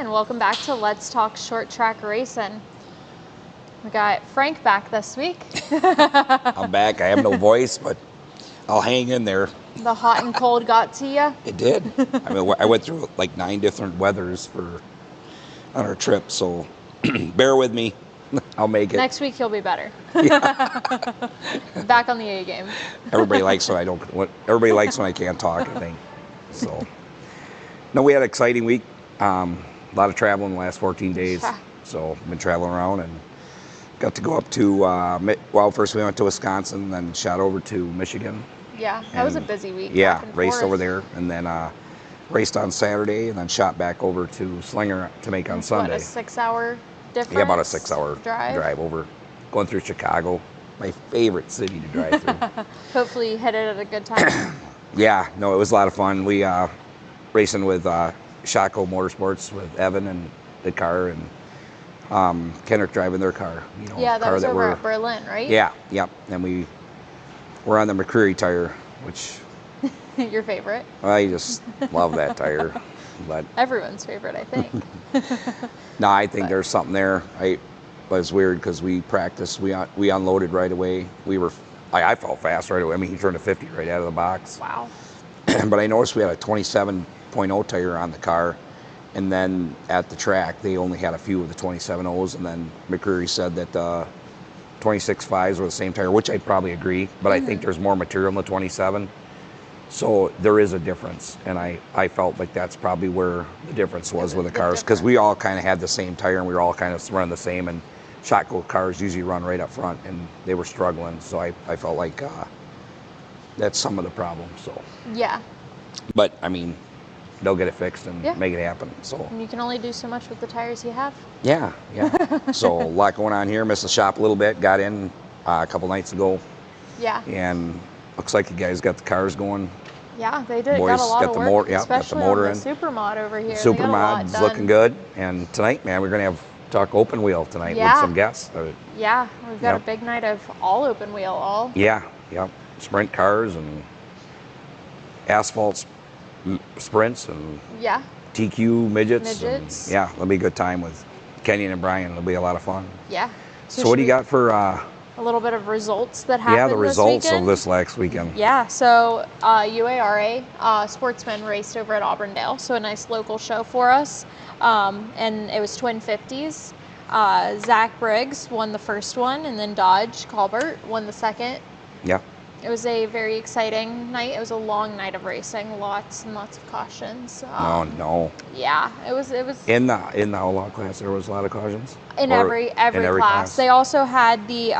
and welcome back to Let's Talk Short Track Racing. We got Frank back this week. I'm back. I have no voice, but I'll hang in there. The hot and cold got to you? It did. I mean, I went through like 9 different weathers on our trip, so bear with me. I'll make it. Next week you'll be better. Back on the A game. Everybody likes everybody likes when I can't talk, I think. So, no, we had an exciting week. A lot of travel in the last 14 days. So, I've been traveling around and got to go up to, first we went to Wisconsin, then shot over to Michigan. Yeah, that was a busy week. Yeah, raced over there, and then raced on Saturday, and then shot back over to Slinger to make on Sunday. What, a 6-hour difference? Yeah, about a 6-hour drive over, going through Chicago, my favorite city to drive through. Hopefully you hit it at a good time. Yeah, no, it was a lot of fun. We racing with Shaco Motorsports with Evan and the car, and Kendrick driving their car. You know, yeah, that car was over at Berlin, right? Yeah, yep. And we were on the McCreary tire, which your favorite. I just love that tire, but everyone's favorite, I think. No, I think there's something there. It was weird because we practiced. We unloaded right away. I felt fast right away. I mean, he turned a 50 right out of the box. Wow. But I noticed we had a 27.0 tire on the car, and then at the track they only had a few of the 27.0s, and then McCreary said that 26.5s were the same tire, which I'd probably agree, but I think there's more material in the 27. So there is a difference, and I felt like that's probably where the difference was with the cars, because we all kind of had the same tire, and we were all kind of running the same, and Shotco cars usually run right up front, and they were struggling, so I felt like that's some of the problem. So yeah. But, I mean, they'll get it fixed and make it happen. So and you can only do so much with the tires you have. Yeah. So a lot going on here. Missed the shop a little bit. Got in a couple nights ago. Yeah. And looks like you guys got the cars going. Yeah, they did. Boys got a lot of work, especially got the motor on the super mod over here. Super mod's looking good. And tonight, man, we're going to talk open wheel tonight with some guests. Yeah, we've got a big night of all open wheel. Yeah. Sprint cars and asphalt sprints and TQ midgets. And, yeah, it'll be a good time with Kenyon and Brian. It'll be a lot of fun. Yeah. So what do you got for a little bit of results that happened? Yeah, the results this of this last weekend. Yeah, so UARA Sportsman raced over at Auburndale, so a nice local show for us. And it was twin 50s. Zach Briggs won the first one, and then Dodge Colbert won the second. Yeah. It was a very exciting night. It was a long night of racing, lots and lots of cautions. No. Yeah, it was. In the outlaw class, there was a lot of cautions. In every class. They also had the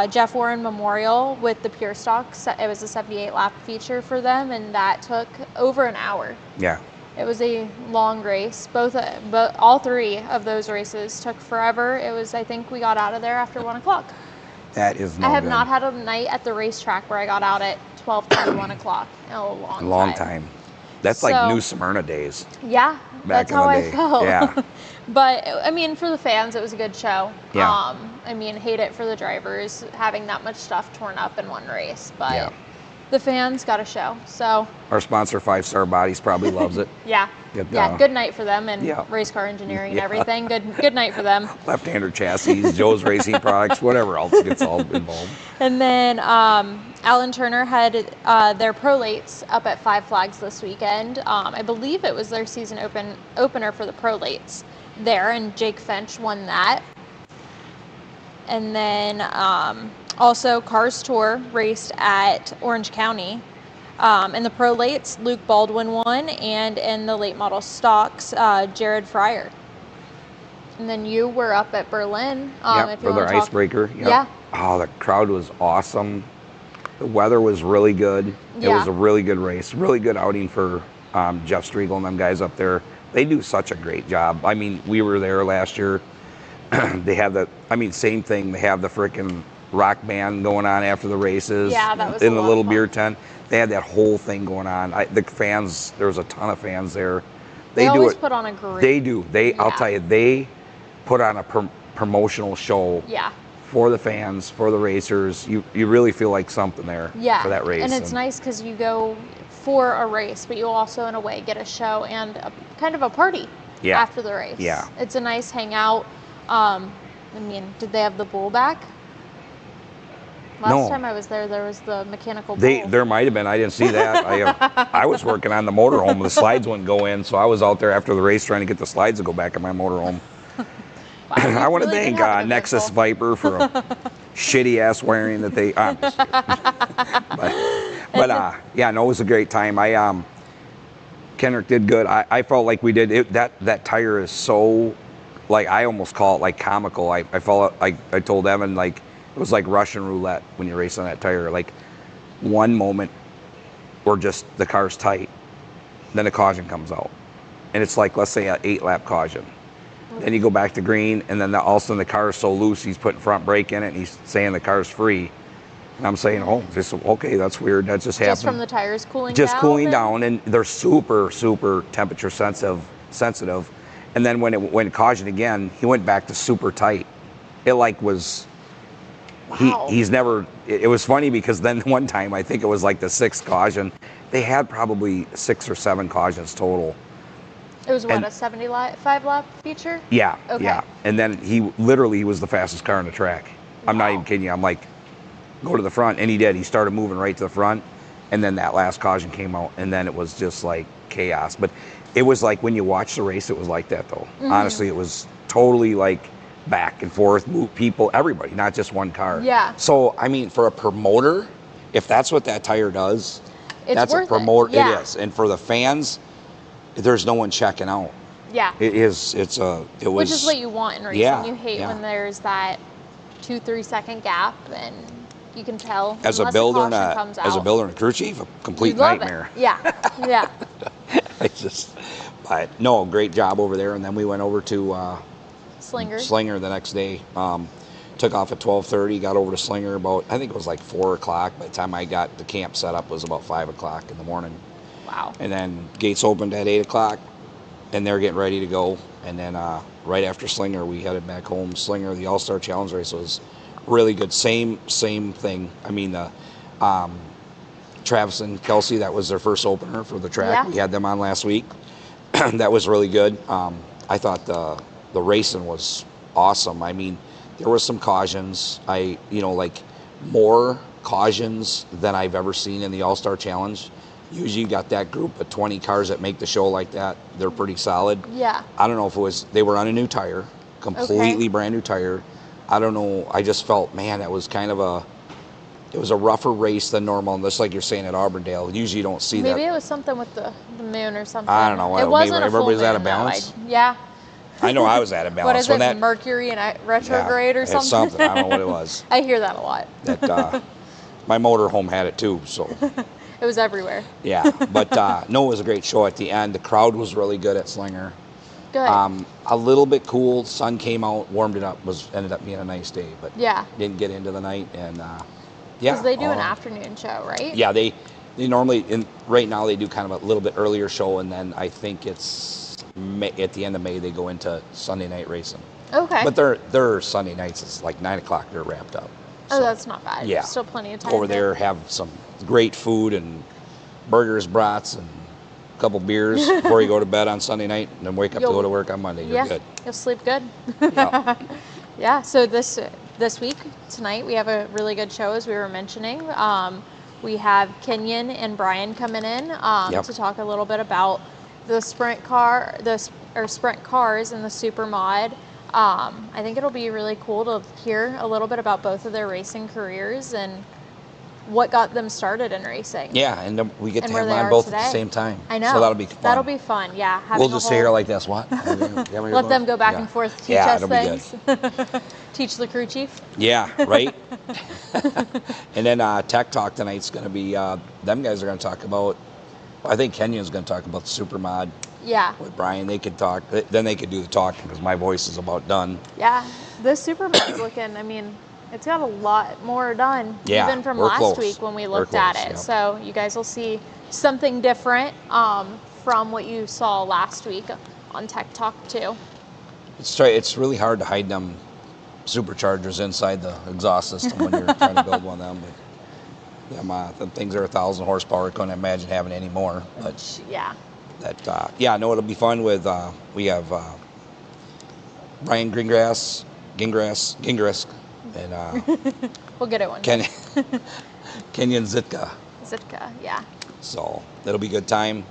Jeff Warren Memorial with the Pure Stocks. It was a 78 lap feature for them, and that took over an hour. Yeah. It was a long race. But all three of those races took forever. It was. I think we got out of there after 1 o'clock. That is I have not had a night at the racetrack where I got out at 12:30, 1 o'clock in a long time. That's like New Smyrna days. Yeah, that's how I felt. Yeah. But, I mean, for the fans, it was a good show. Yeah. I mean, hate it for the drivers having that much stuff torn up in one race. But the fans got a show. So our sponsor, 5 Star Bodies, probably loves it. Good night for them, and race car engineering and everything. Good night for them. Left-hander chassis, Joe's Racing Products, whatever else gets all involved. And then Alan Turner had their prolates up at Five Flags this weekend. I believe it was their season opener for the prolates there, and Jake Finch won that. And then also Cars Tour raced at Orange County. In the prolates, Luke Baldwin won, and in the late model stocks, Jared Fryer. And then you were up at Berlin. For their icebreaker. Yeah. Oh, the crowd was awesome. The weather was really good. It was a really good race. Really good outing for Jeff Striegel and them guys up there. They do such a great job. I mean, we were there last year. They have same thing. They have the frickin' rock band going on after the races. Yeah, that was in the little beer tent. They had that whole thing going on. The fans, there was a ton of fans there. They always put on a great. They do. I'll tell you, they put on a promotional show. Yeah. For the fans, for the racers. You really feel like something there. Yeah. For that race. And it's nice because you go for a race, but you also, in a way, get a show and kind of a party. after the race. Yeah. It's a nice hangout. I mean, did they have the bull back? Last time I was there was the mechanical bull. There might have been. I didn't see that. I was working on the motorhome. The slides wouldn't go in, so I was out there after the race trying to get the slides to go back in my motorhome. Wow, I want to really thank did have a good Nexus vehicle. Viper for a shitty ass wiring that they. Yeah, no, it was a great time. Kendrick did good. I felt like we did it. That tire is so, like, I almost call it like comical. I felt like I told Evan, like, it was like Russian roulette when you race on that tire. Like, one moment or just the car's tight, then a caution comes out, and it's like, let's say an 8-lap caution. Then you go back to green, and then all of a sudden the car is so loose, he's putting front brake in it, and he's saying the car's free. And I'm saying, oh, okay, that's weird. That just happened. Just from the tires cooling just down? Cooling down, and they're super, super temperature sensitive. And then when it went caution again, he went back to super tight. It like was, wow. he's never, it was funny because then one time, I think it was like the 6th caution, they had probably 6 or 7 cautions total. It was what, a 75-lap feature? Yeah, okay. Yeah. And then he was the fastest car on the track. I'm not even kidding you. I'm like, go to the front, and he did. He started moving right to the front, and then that last caution came out, and then it was just like chaos. But it was like when you watch the race, it was like that though. Mm-hmm. Honestly, it was totally like back and forth, move people, everybody, not just one car. Yeah. So I mean, for a promoter, if that's what that tire does, that's worth a promoter. Yeah. It is, and for the fans, there's no one checking out. Yeah. It is. It was. Which is what you want in racing. Yeah, You hate yeah. when there's that 2-3 second gap, and you can tell. As a builder and a crew chief, a complete nightmare. It. Yeah. Yeah. But no, great job over there. And then we went over to Slinger the next day. Took off at 12:30, got over to Slinger about, I think it was like 4 o'clock. By the time I got the camp set up, it was about 5 o'clock in the morning. Wow. And then gates opened at 8 o'clock, and they're getting ready to go. And then right after Slinger, we headed back home. Slinger, the All-Star Challenge race was really good. Same thing. I mean, Travis and Kelsey, that was their first opener for the track. Yeah. We had them on last week. That was really good. I thought the racing was awesome. I mean, there was some cautions. Like more cautions than I've ever seen in the All-Star Challenge. Usually you got that group of 20 cars that make the show like that. They're pretty solid. Yeah. I don't know if they were on a new tire, completely brand new tire. I don't know. I just felt, man, it was kind of it was a rougher race than normal. And just like you're saying at Auburndale, usually you don't see that. Maybe it was something with the moon or something. I don't know. It wasn't maybe a full everybody's moon, out of balance. Yeah. I know I was out of balance. What is it, Mercury in retrograde or something? It's something. I don't know what it was. I hear that a lot. My motorhome had it too, so. It was everywhere. Yeah, but no, it was a great show at the end. The crowd was really good at Slinger. Good. A little bit cool. Sun came out, warmed it up. Ended up being a nice day, but didn't get into the night. And yeah, because they do an afternoon show, right? Yeah, they normally right now they do kind of a little bit earlier show, and then I think it's at the end of May they go into Sunday night racing. Okay. But their Sunday nights is like 9 o'clock. They're wrapped up. So, that's not bad. Yeah, still plenty of time. Over there, have some great food and burgers, brats, and a couple beers before you go to bed on Sunday night, and then wake up to go to work on Monday. You're good. You'll sleep good. Yeah. Yeah. So this week, tonight, we have a really good show, as we were mentioning. We have Kenyon and Brian coming in to talk a little bit about the sprint cars and the super mod. I think it'll be really cool to hear a little bit about both of their racing careers and what got them started in racing. Yeah, and we get to have them on both at the same time. I know. So that'll be fun. That'll be fun, yeah. We'll just sit here like this. What? Let them go back and forth, teach us things. Teach the crew chief. Yeah, right? And then Tech Talk tonight's going to be, them guys are going to talk about, I think Kenyon's going to talk about the Supermod. Yeah. With Brian, they could talk. Then they could do the talking because my voice is about done. Yeah, the Supermod's looking, I mean, it's got a lot more done, even from last week when we looked at it. Yep. So you guys will see something different from what you saw last week on Tech Talk too. It's really hard to hide them superchargers inside the exhaust system when you're trying to build one of them. But them things are 1,000 horsepower. I couldn't imagine having any more. But yeah. that no, it'll be fun with we have Brian Gingras, and We'll get it one Ken, day. Kenyon Zitzka. Zitzka, yeah. So it'll be a good time.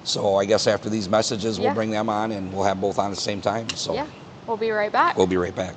So I guess after these messages, we'll Yeah. bring them on, and we'll have both on at the same time. So Yeah, we'll be right back. we'll be right back.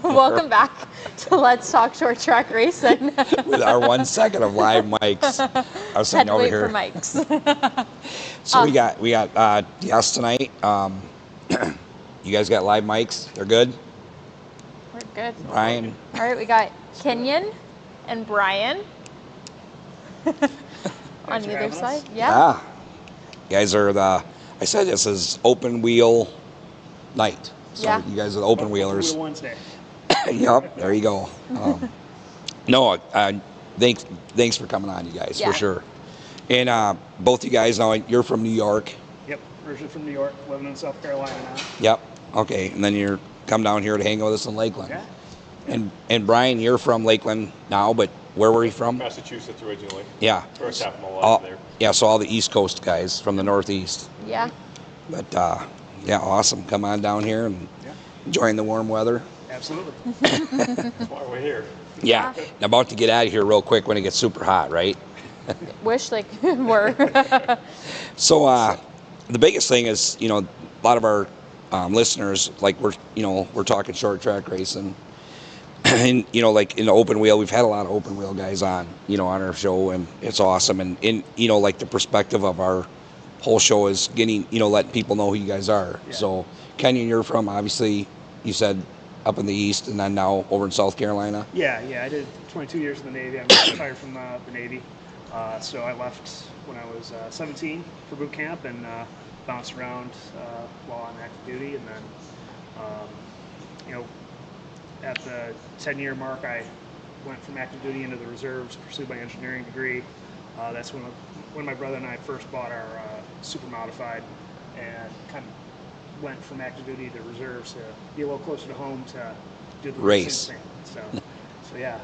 Welcome back to Let's Talk Short Track Racing. With our 1 second of live mics, I was Had sitting to over wait here. for mics. So we got guests tonight. You guys got live mics? They're good. We're good. Brian. All right, we got Kenyon and Brian on either side. Yeah. You guys are I said this is open wheel night. So Yeah. you guys are the open wheelers. Wheel Wednesday. Yep, there you go. No, thanks for coming on, you guys, Yeah. for sure. And both you guys, now you're from New York. Yep, originally from New York, living in South Carolina now. Yep. Okay, and then you're come down here to hang with us in Lakeland. Yeah. And Brian, you're from Lakeland now, but where were you from? Massachusetts originally. Yeah. First half of my life there. Yeah, so all the East Coast guys from the Northeast. Yeah. But yeah, awesome. Come on down here and Yeah. enjoying the warm weather. Absolutely. That's why we're here. Yeah. I'm about to get out of here real quick when it gets super hot, right? Wish they were. So the biggest thing is, a lot of our listeners, like we're talking short track racing, and like in the open wheel, we've had a lot of open wheel guys on our show, and it's awesome. And in like the perspective of our whole show is getting letting people know who you guys are. Yeah. So Kenyon, you're from, obviously you said up in the East, and then now over in South Carolina. Yeah, I did 22 years in the Navy. I'm retired from the Navy. So I left when I was 17 for boot camp and bounced around while on active duty. And then, at the 10-year mark, I went from active duty into the reserves, pursued my engineering degree. That's when my brother and I first bought our super modified, and kind of went from active duty to reserves to be a little closer to home to do the Race. racing thing. So yeah,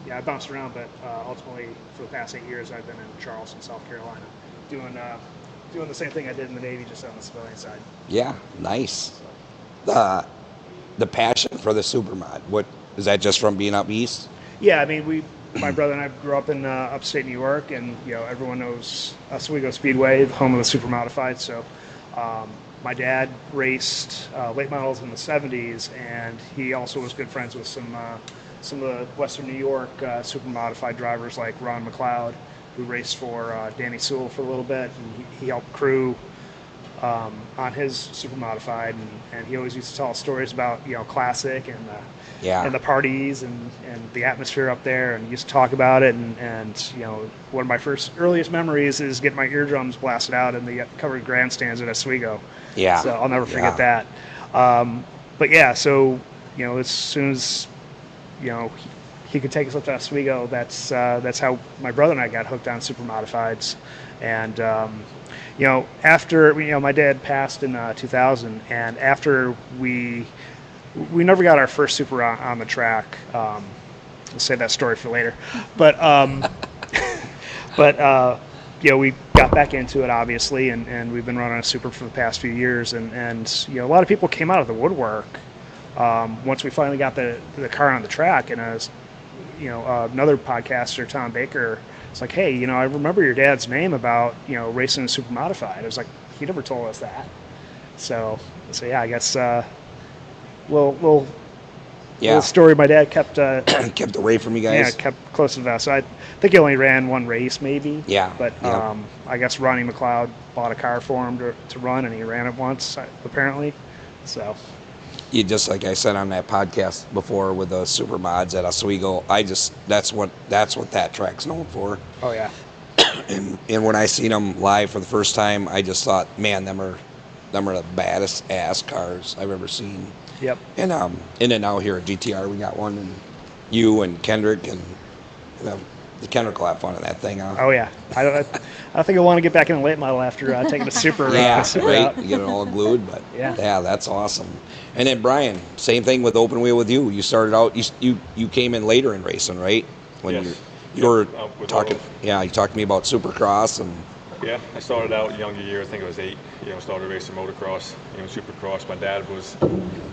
I bounced around, but ultimately for the past 8 years, I've been in Charleston, South Carolina, doing the same thing I did in the Navy, just on the civilian side. Yeah, nice. The passion for the super mod, what is that, just from being up east? Yeah, I mean, my brother and I grew up in upstate New York, and everyone knows Oswego Speedway, the home of the super modified. So my dad raced late models in the '70s, and he also was good friends with some of the Western New York super modified drivers like Ron McLeod, who raced for Danny Sewell for a little bit, and he helped crew on his super modified, and he always used to tell stories about classic and the parties and the atmosphere up there, and used to talk about it, and one of my earliest memories is getting my eardrums blasted out in the covered grandstands at Oswego. Yeah. So I'll never forget that. But yeah, so as soon as he could take us up to Oswego, that's how my brother and I got hooked on super modifieds. And after my dad passed in 2000, and after we never got our first super on the track. I'll save that story for later. But we got back into it, obviously, and we've been running a super for the past few years. And a lot of people came out of the woodwork once we finally got the car on the track. And another podcaster, Tom Baker, it's like, hey, I remember your dad's name about racing a super modified. I was like, he never told us that. So yeah, I guess little story my dad kept kept away from you guys. Yeah, kept close to the vest. So I think he only ran one race, maybe. Yeah. But I guess Ronnie McLeod bought a car for him to run, and he ran it once, apparently. So. You just like I said on that podcast before with the super mods at Oswego. That's what that track's known for. Oh yeah. And when I seen them live for the first time, I just thought, man, them are the baddest ass cars I've ever seen. Yep. And then now here at GTR we got one, and you and Kendrick and the Kendrick will have fun in that thing. Huh? Oh yeah. I think I want to get back in a late model after taking the super. Super right. Out. You get it all glued, but yeah, that's awesome. And then Brian, same thing with open wheel with you. You started out. You came in later in racing, right? When yes. you were talking. Yeah, you talked to me about Supercross and. Yeah, I started out younger year. I think I was 8. Started racing motocross, Supercross. My dad was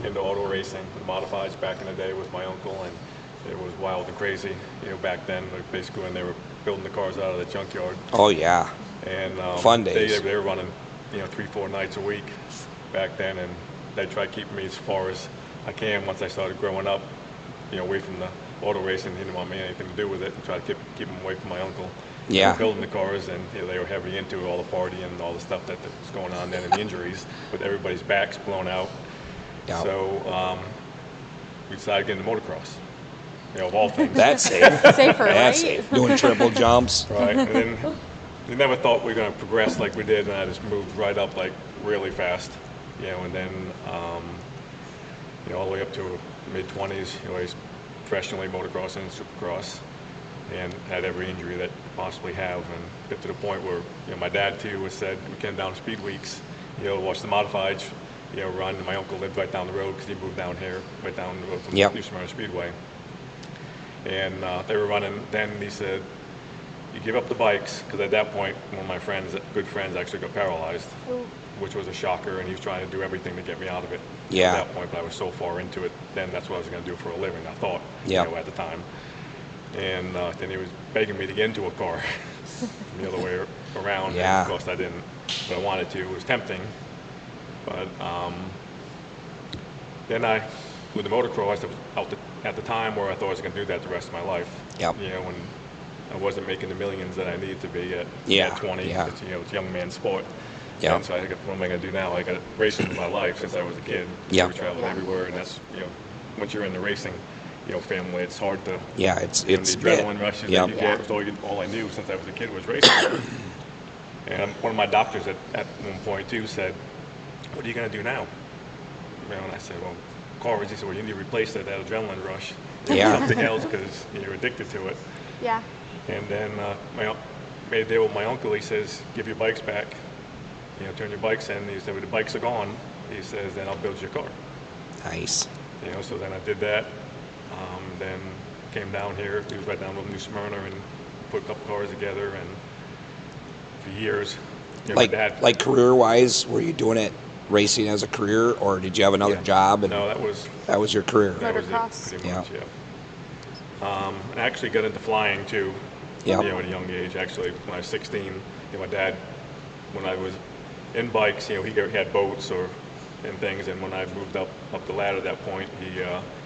into auto racing, the modifieds back in the day with my uncle, and it was wild and crazy. Back then, basically when they were building the cars out of the junkyard. Oh yeah. And fun days. They were running, 3-4 nights a week back then, and they tried keeping me as far as I can once I started growing up, away from the auto racing. He didn't want me anything to do with it, and try to keep them away from my uncle. Yeah. Building the cars, and they were heavily into it, all the partying and all the stuff that was going on then, and the injuries with everybody's backs blown out. Yep. So we decided to get into motocross. Of all things. That's safe. Safer, That's right? safe. Doing triple jumps. Right. And then we never thought we were going to progress like we did, and I just moved right up like really fast. And then all the way up to mid-20s, I was professionally motocrossing and supercross, and had every injury that you possibly have, and get to the point where my dad too was said we came down to speed weeks, watch the modifieds, run. And my uncle lived right down the road because he moved down here, right down the road from New Smyrna Speedway. And they were running. Then he said, "You give up the bikes," because at that point, one of my good friends, actually got paralyzed, which was a shocker. And he was trying to do everything to get me out of it. Yeah. At that point, but I was so far into it. Then that's what I was going to do for a living. I thought, at the time. And then he was begging me to get into a car, the other way around. Yeah. And of course, I didn't. But I wanted to. It was tempting. But then with the motocross, I was out at the time where I thought I was going to do that the rest of my life. Yep. When I wasn't making the millions that I needed to be at 20. Yeah. It's, it's a young man's sport. Yeah. And so I think, what am I going to do now? I got racing in my life since I was a kid. Yeah. We traveled everywhere, and that's once you're in the racing, family, it's hard to. Yeah, it's the adrenaline rushes that you get. All I knew since I was a kid was racing. And one of my doctors at one point too said, "What are you going to do now?" And I said, "Well, cars." He said, "Well, you need to replace that adrenaline rush with something else because you're addicted to it." Yeah. And then made a deal with my uncle. He says, "Give your bikes back. Turn your bikes in." He said, "When the bikes are gone," he says, "then I'll build your car." Nice. So then I did that. Then came down here. He was right down with New Smyrna and put a couple cars together. And for years, my dad. Like career-wise, were you doing it racing as a career, or did you have another job? And no, that was your career. That was Motocross. it, pretty much, And I actually got into flying too, Yep. at a young age. Actually, when I was 16, my dad, when I was in bikes, he had boats and things. And when I moved up the ladder at that point,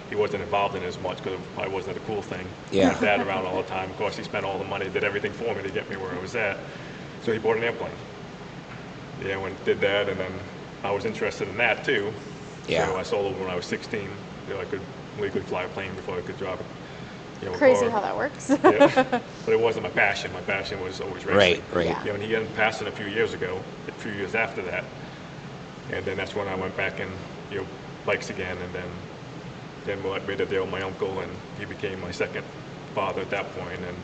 he wasn't involved in it as much because it probably wasn't a cool thing. Yeah. My dad around all the time. Of course, he spent all the money, did everything for me to get me where I was at. So he bought an airplane. Yeah, did that, and then I was interested in that too. Yeah. So I sold it when I was 16. I could legally fly a plane before I could drive it. A Crazy car. how that works. Yeah. But it wasn't my passion. My passion was always racing. Right. Yeah. And he ended up passing a few years after that. And then that's when I went back and, bikes again. And then I made a deal with my uncle, and he became my second father at that point. And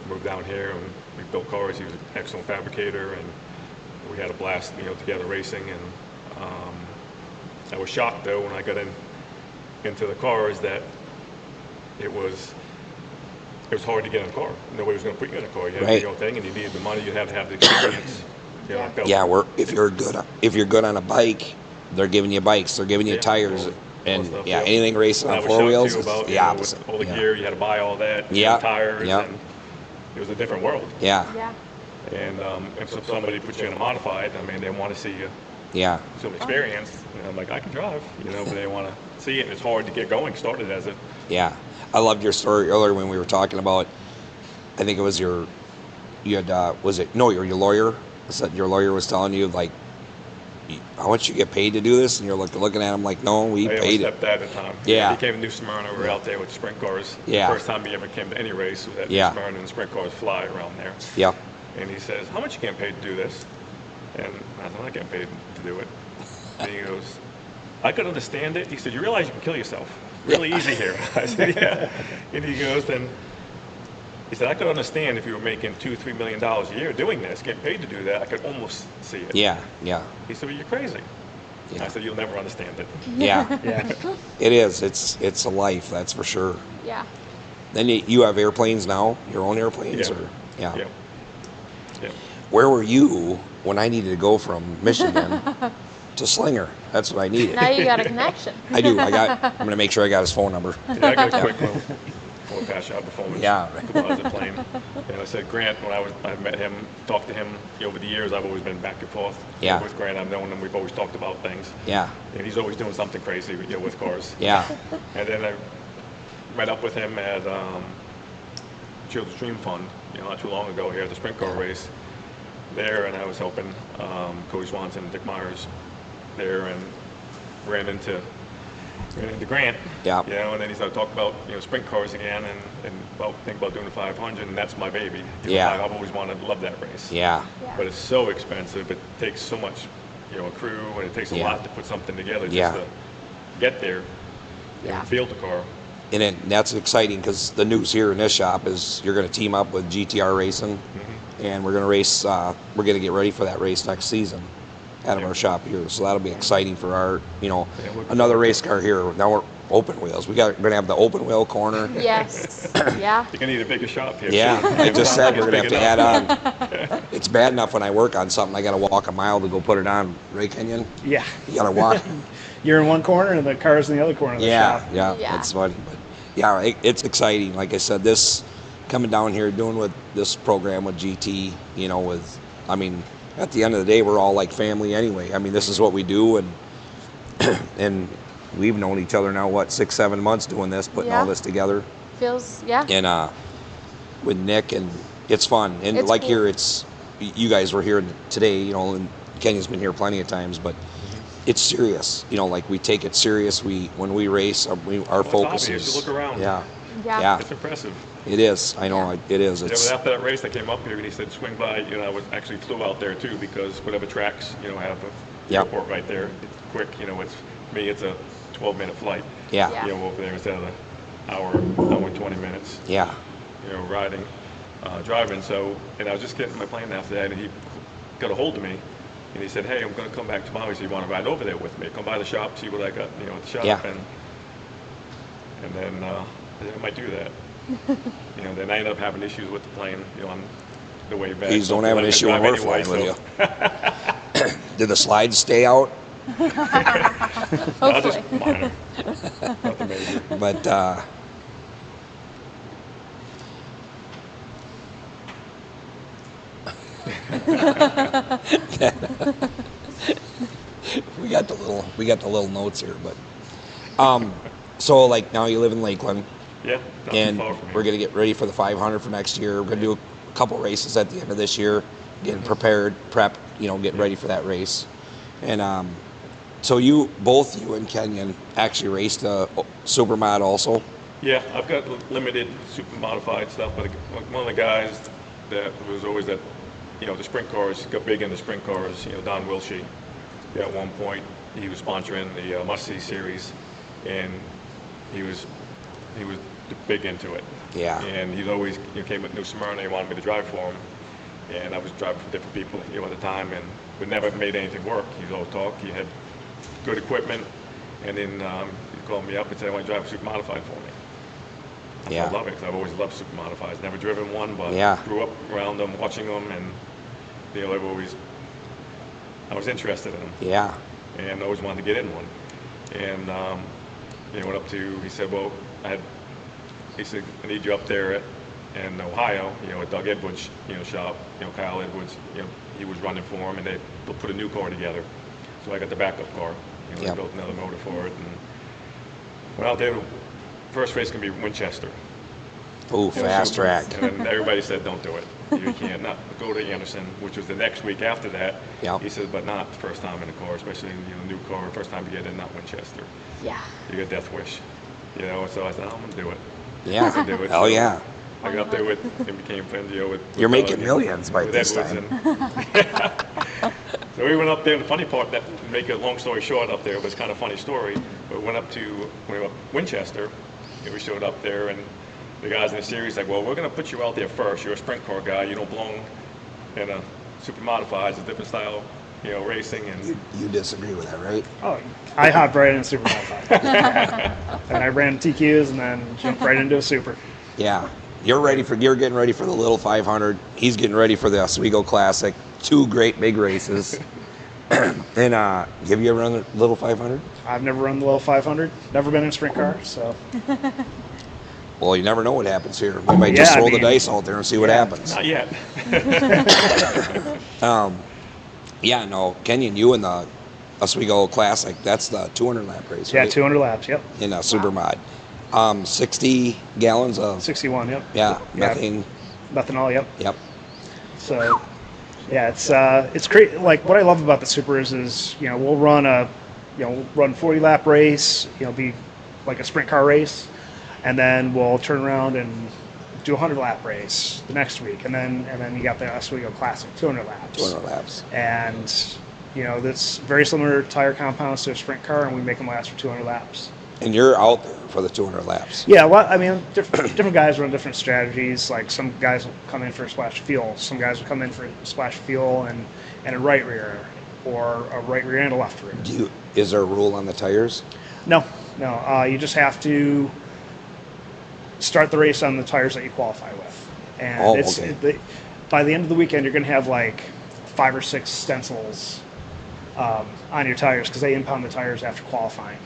moved down here, and we built cars. He was an excellent fabricator, and we had a blast, together racing. And I was shocked though when I got into the cars that it was hard to get in a car. Nobody was going to put you in a car. You had to do your own thing, and you needed the money. You had to have the experience. I felt If you're good on a bike, they're giving you bikes. They're giving you tires. all And stuff, anything racing And I on was four shocked, wheels too, is about, the opposite. with all the Yeah. gear, you had to buy all that. Yeah. Tires. Yeah. And it was a different world. Yeah. Yeah. And so somebody puts you in a modified. I mean, they want to see you. Yeah. Some experience. I'm like, I can drive. But they want to see it. And it's hard to get going. Started as a Yeah. I loved your story earlier when we were talking about, I think it was your lawyer? Said your lawyer was telling you, like, how much you get paid to do this? And you're looking at him like, no, we paid it. Stepdad at the time. Yeah. He came to New Smyrna. We were out there with sprint cars. Yeah. The first time he ever came to any race was at Yeah. New Smyrna, and the sprint cars fly around there. Yeah. And he says, how much you getting paid to do this? And I said, I'm not getting paid to do it. And he goes, I could understand it. He said, you realize you can kill yourself really easy here. I said, yeah. And he goes, then he said, I could understand if you were making $2-3 million a year doing this, getting paid to do that. I could almost see it. Yeah. Yeah. He said, well, you're crazy. Yeah. I said, you'll never understand it. Yeah. Yeah. It is. It's a life, that's for sure. Yeah. Then you have airplanes now, your own airplanes? Yeah. Or yeah. Yeah. Yeah. Where were you when I needed to go from Michigan to Slinger? That's what I needed. Now you got a connection. I do. I'm going to make sure I got his phone number. Yeah, I got a quick one. We'll pass you out the phone. Yeah. While I was at plane. I said, Grant, when I met him, talked to him over the years, I've always been back and forth. Yeah. With Grant, I've known him, we've always talked about things. Yeah. And he's always doing something crazy, with cars. Yeah. And then I met up with him at Children's Dream Fund, not too long ago here at the sprint car race there, and I was helping Cody Swanson and Dick Myers there, and ran into Grant. Yeah. And then he started talking about sprint cars again, and think about doing the 500, and that's my baby. Yeah. I've always love that race. Yeah. But it's so expensive. It takes so much, a crew, and it takes a lot to put something together just to get there and field the car. And that's exciting because the news here in this shop is you're going to team up with GTR Racing, and we're going to race. We're going to get ready for that race next season out of our shop here. So that'll be exciting for our, another race car here. Now we're open wheels. We're going to have the open wheel corner. Yes. Yeah. You're going to need a bigger shop here. Yeah, too. I just said we're going to have to Big add on. It's bad enough when I work on something, I got to walk a mile to go put it on. Right, Kenyon? Yeah. You got to walk. You're in one corner and the car's in the other corner of the shop. Yeah, that's fun. But yeah, it's exciting. Like I said, this coming down here, doing with this program with GT, at the end of the day, we're all like family anyway. I mean, this is what we do, and we've known each other now, 6-7 months doing this, putting all this together. Feels, yeah. And with Nick, and it's fun. And It's like cool. here, you guys were here today, and Kenyon's been here plenty of times, but it's serious. We take it serious. When we race, our focus obvious. is. You look around. Yeah. It's impressive. It is. I know it is. But It's after that race, I came up here and he said, swing by. I actually flew out there too because whatever tracks, have the airport right there. It's quick. It's a 12-minute flight. Yeah. Over there instead of an hour and 20 minutes. Yeah. Driving. So, and I was just getting in my plane after that, and he got a hold of me, and he said, "Hey, I'm going to come back tomorrow. So you want to ride over there with me? Come by the shop, see what I got, at the shop." Yeah. And then I might do that. Then I ended up having issues with the plane, on the way back. Please don't have an issue when we're flying with you. Did the slides stay out? Hopefully. Just minor. Nothing major. But We got the little notes here, but so like now you live in Lakeland, Yeah, not too and far from we're here. gonna get ready for the 500 for next year. We're gonna do a couple races at the end of this year, getting prepared, getting ready for that race, and so both you and Kenyon actually raced a supermod also. Yeah, I've got limited super modified stuff, but one of the guys that was always the sprint cars, got big into sprint cars, Don Wilshie. At one point, he was sponsoring the Must-See series, and he was big into it. Yeah. And he's always came with New Smyrna. He wanted me to drive for him, and I was driving for different people at the time, and we never made anything work. He was all talk. He had good equipment, and then he called me up and said, "I want to drive a super modified for me." Yeah. I love it because I've always loved super modifieds. Never driven one, but grew up around them, watching them, and I was interested in them. Yeah. And always wanted to get in one. And went up to. He said, "Well, he said, I need you up there in Ohio, at Doug Edwards, shop, Kyle Edwards, he was running for him, and they'll put a new car together." So I got the backup car. They built another motor for it, and went out there. First race can be Winchester. Ooh, fast track. And then everybody said, "Don't do it. You can't not go to Anderson," which was the next week after that. Yep. He said, "But not the first time in a car, especially in new car, first time you get in, not Winchester. Yeah. You get death wish." So I said, "I'm gonna do it." Yeah. I'm gonna do it. Oh, So yeah. I got up there and became friends with You're making Doug, millions by with this Edwards, time. So we went up there. The funny part, that to make a long story short, up there was kind of a funny story. But we went up to Winchester, and we showed up there, and the guys in the series like, "Well, we're going to put you out there first. You're a sprint car guy. You don't belong in a super modified. It's a different style, racing." And You disagree with that, right? Oh, I hopped right in super modified. And I ran TQs and then jumped right into a super. Yeah. You're getting ready for the Little 500. He's getting ready for the Oswego Classic. Two great big races. And have you ever run the Little 500? I've never run the Little 500. Never been in a sprint car, so. Well, you never know what happens here. We might just roll the dice out there and see what happens. not yet. Kenyon, you in the Oswego Classic, that's the 200 lap race, right? Yeah, 200 laps, yep. In a supermod. 60 gallons of 61, yep. methane. Methanol, yep. Yep. So, yeah, it's great. Like, what I love about the supers is, we'll run a 40 lap race, be like a sprint car race, and then we'll turn around and do a 100 lap race the next week, and then you got the Oswego Classic, 200 laps. 200 laps. And that's very similar tire compounds to a sprint car, and we make them last for 200 laps. And you're out there for the 200 laps. Yeah, well, I mean, different guys run different strategies. Like, some guys will come in for a splash of fuel. Some guys will come in for a splash of fuel and a right rear, or a right rear and a left rear. Is there a rule on the tires? No. You just have to start the race on the tires that you qualify with. And by the end of the weekend, you're going to have like 5 or 6 stencils on your tires, because they impound the tires after qualifying.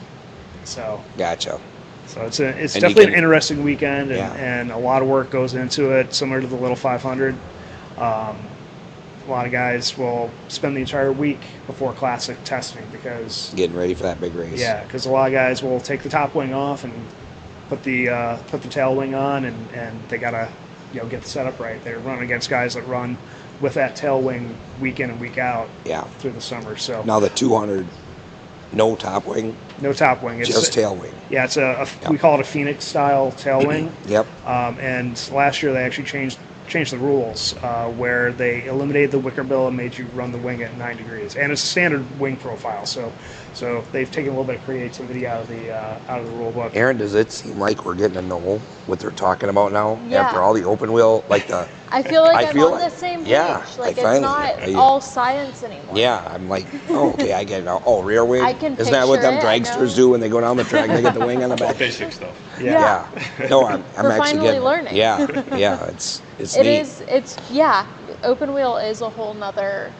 So Gotcha. So it's definitely an interesting weekend, and a lot of work goes into it, similar to the Little 500. A lot of guys will spend the entire week before Classic testing, because getting ready for that big race. Yeah, because a lot of guys will take the top wing off and put the tail wing on, and they gotta get the setup right. They're running against guys that run with that tail wing week in and week out through the summer. So now the 200. No top wing? No top wing. It's just tail wing. Yeah, it's we call it a Phoenix style tail wing. Yep. And last year they actually changed the rules where they eliminated the wicker bill and made you run the wing at 9 degrees. And it's a standard wing profile, so they've taken a little bit of creativity out of the rule book. Erin, does it seem like we're getting to know what they're talking about now? Yeah. After all the open wheel, like the... I feel like I'm on the same page. Yeah, like, it's not all science anymore. Yeah, I'm like, okay, I get it now. Oh, rear wing? I can Isn't that what them picture it, dragsters do when they go down the track and they get the wing on the back? Basic stuff. Yeah. No, I'm We're actually finally getting learning. Yeah, it's It neat. is, open wheel is a whole nother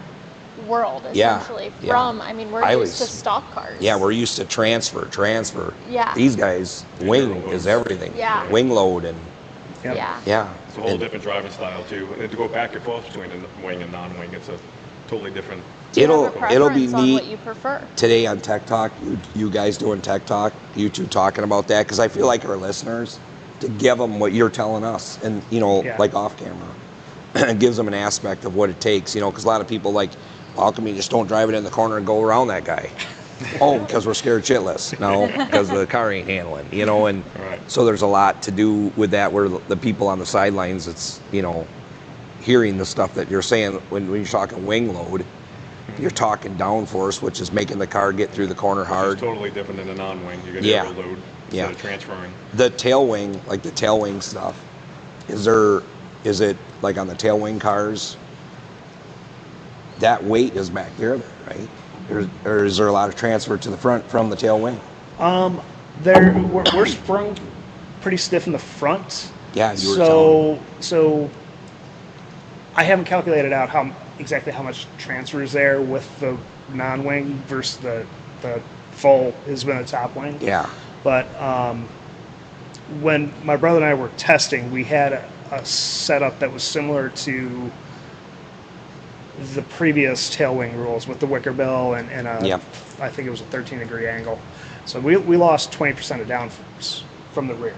world, essentially, from, I mean, we're used to stock cars. Yeah, we're used to transfer. Yeah. These guys, wing is everything. Yeah. Wing load and... Yep. Yeah. Yeah, It's a whole different driving style too. And then to go back and forth between the wing and non-wing, it's a totally different. Do you have a It'll be preference on neat what you prefer? today on Tech Talk. You guys doing Tech Talk, you two talking about that, because I feel like our listeners, to give them what you're telling us, and like off camera, it gives them an aspect of what it takes. Because a lot of people like, how come you just don't drive it in the corner and go around that guy? Oh, because we're scared shitless. No, because the car ain't handling. And Right. so there's a lot to do with that. Where the people on the sidelines, it's hearing the stuff that you're saying when you're talking wing load. You're talking downforce, which is making the car get through the corner hard. It's totally different than a non-wing. You get Yeah. aero load instead of transferring. The tail wing, like the tail wing stuff, is it like on the tail wing cars? That weight is back there, right? Or is there a lot of transfer to the front from the tail wing? We're sprung pretty stiff in the front. Yeah, you were telling me. So I haven't calculated out exactly how much transfer is there with the non-wing versus the full has been a top wing. Yeah. But when my brother and I were testing, we had a setup that was similar to the previous tail wing rules with the wicker bill and I think it was a 13-degree angle. So we lost 20% of downforce from the rear,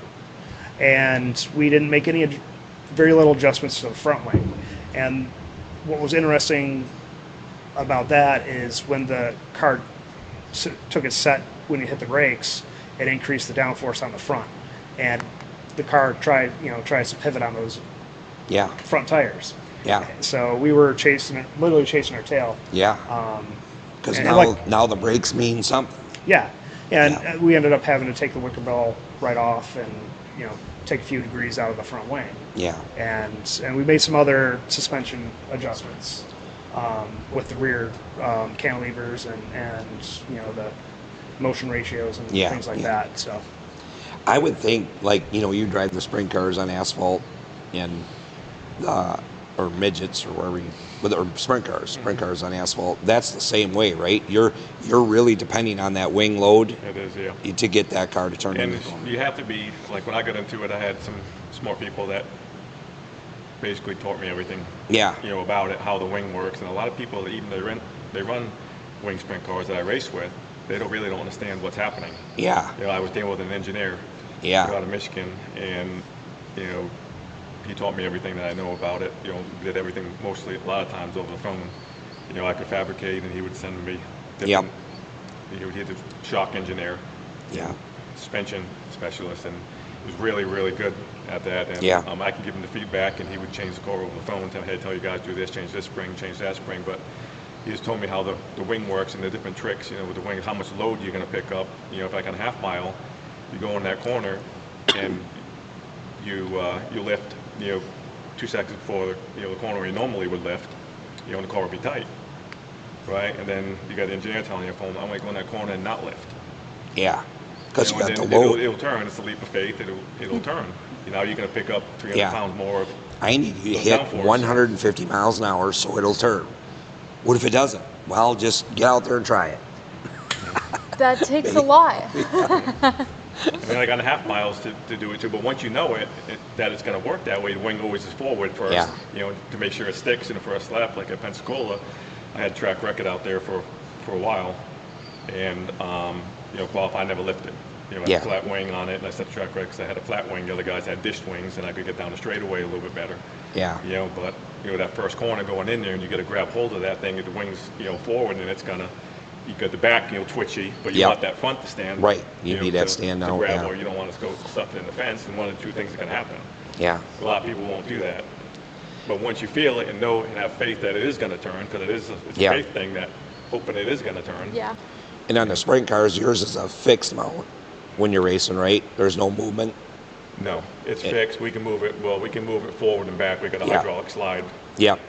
and we didn't make very little adjustments to the front wing. And what was interesting about that is when the car took its set, when you hit the brakes, it increased the downforce on the front, and the car tries to pivot on those front tires. Yeah. So we were literally chasing our tail. Yeah. Because now the brakes mean something. Yeah. And we ended up having to take the wicker bell right off and take a few degrees out of the front wing. Yeah. And we made some other suspension adjustments with the rear cantilevers and the motion ratios and things like that. So I would think, like, you drive the sprint cars on asphalt and or midgets or wherever or sprint cars on asphalt. That's the same way, right? You're really depending on that wing load. It is, yeah. To get that car to turn. And you have to be, like, when I got into it, I had some smart people that basically taught me everything. Yeah. About it, how the wing works, and a lot of people, even they run wing sprint cars that I race with, they really don't understand what's happening. Yeah. I was dealing with an engineer. Yeah. Out of Michigan, and he taught me everything that I know about it. Did everything mostly a lot of times over the phone. I could fabricate, and he would send me different. He was a shock engineer. Yeah. Suspension specialist, and he was really, really good at that. And I could give him the feedback, and he would change the car over the phone, tell you guys do this, change this spring, change that spring. But he just told me how the wing works and the different tricks, with the wing, how much load you're going to pick up. If like on a half mile, you go in that corner, and you lift, 2 seconds before the corner where you normally would lift, and the car would be tight, right? And then you got the engineer telling you, I'm going to go in that corner and not lift. Yeah, because you got the load. load. It'll turn. It's a leap of faith. It'll turn. You're going to pick up 300 pounds more. I need you to hit 150 miles an hour so it'll turn. What if it doesn't? Well, just get out there and try it. That takes a lot. Like on the half miles to do it too, but once you know that it's going to work that way, the wing always is forward first, to make sure it sticks in the first lap. Like at Pensacola, I had track record out there for a while, and qualified, never lifted. I had a flat wing on it, and I set the track record because I had a flat wing. The other guys had dished wings, and I could get down the straightaway a little bit better. Yeah. But that first corner going in there, and you got to grab hold of that thing, and the wings forward, and it's gonna. You got the back, twitchy, but you want that front to stand. Right. You need that stand out. To grab, or you don't want to go stuffed in the fence, and one of the two things are going to happen. Yeah. A lot of people won't do that. But once you feel it and know and have faith that it is going to turn, because it's a faith thing, that hoping it is going to turn. Yeah. And on the sprint cars, yours is a fixed mount when you're racing, right? There's no movement. No, it's fixed. We can move it. Well, we can move it forward and back. We got a hydraulic slide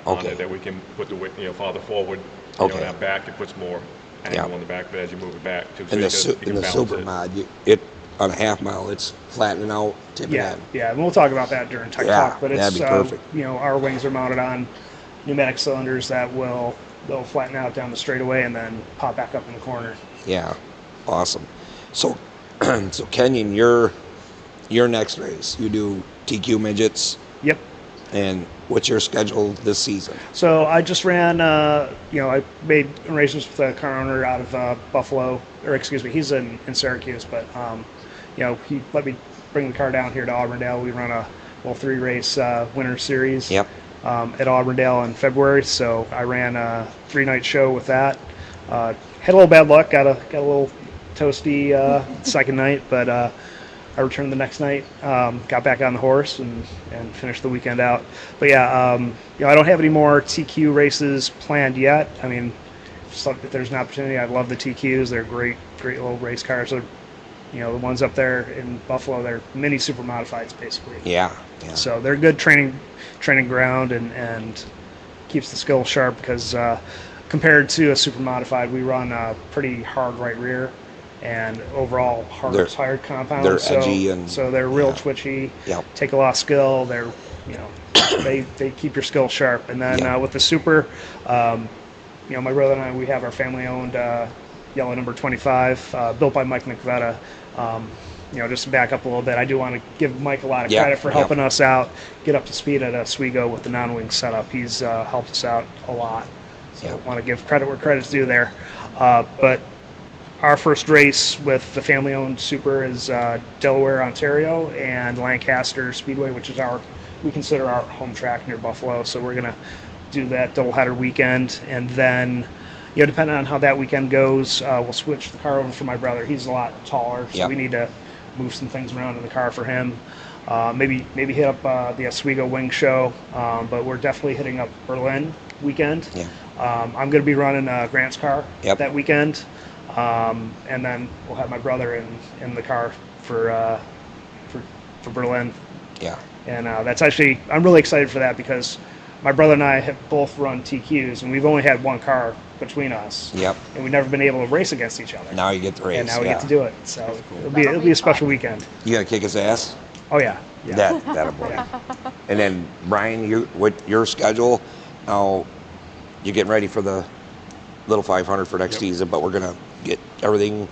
on it that we can put the farther forward. That back, it puts more angle on the back, but as you move it back, in the super mod, on a half mile, it's flattening out, tipping in. Yeah, and we'll talk about that during Tech Talk. But it's that'd be perfect. Our wings are mounted on pneumatic cylinders that they'll flatten out down the straightaway and then pop back up in the corner. Yeah, awesome. So, Kenyon, your next race, you do TQ midgets. Yep. And what's your schedule this season? So I just ran, I made arrangements with a car owner out of Buffalo, or excuse me, he's in Syracuse, but, he let me bring the car down here to Auburndale. We run a 3-race winter series Yep. At Auburndale in February. So I ran a 3-night show with that. Had a little bad luck, got a little toasty second night, but I returned the next night, got back on the horse, and finished the weekend out. But yeah, I don't have any more TQ races planned yet. I mean, if there's an opportunity, I'd love the TQs. They're great little race cars. They're, the ones up there in Buffalo, they're mini super modifieds basically. Yeah. So they're good training ground and keeps the skill sharp because compared to a super modified, we run a pretty hard right rear and overall hard compound. They're edgy and so they're real twitchy. Yep. Take a lot of skill. They're they keep your skill sharp. And then with the super, my brother and I, we have our family owned yellow number 25 built by Mike McVetta. Just to back up a little bit, I do want to give Mike a lot of credit for helping us out get up to speed at Oswego with the non-wing setup. He's helped us out a lot. So I want to give credit where credit's due there. But our first race with the family-owned super is Delaware, Ontario, and Lancaster Speedway, which is we consider our home track near Buffalo. So we're gonna do that doubleheader weekend, and then, depending on how that weekend goes, we'll switch the car over for my brother. He's a lot taller, so we need to move some things around in the car for him. Maybe hit up the Oswego Wing Show, but we're definitely hitting up Berlin weekend. Yeah. I'm going to be running Grant's car that weekend. And then we'll have my brother in the car for Berlin. Yeah. And that's actually, I'm really excited for that because my brother and I have both run TQs, and we've only had one car between us. Yep. And we've never been able to race against each other. Now you get to race. And now we get to do it. So it'll be a special weekend. You gotta kick his ass. Oh yeah. That'll boy. And then Brian, your schedule? Now you're getting ready for the little 500 for next season, but we're gonna get everything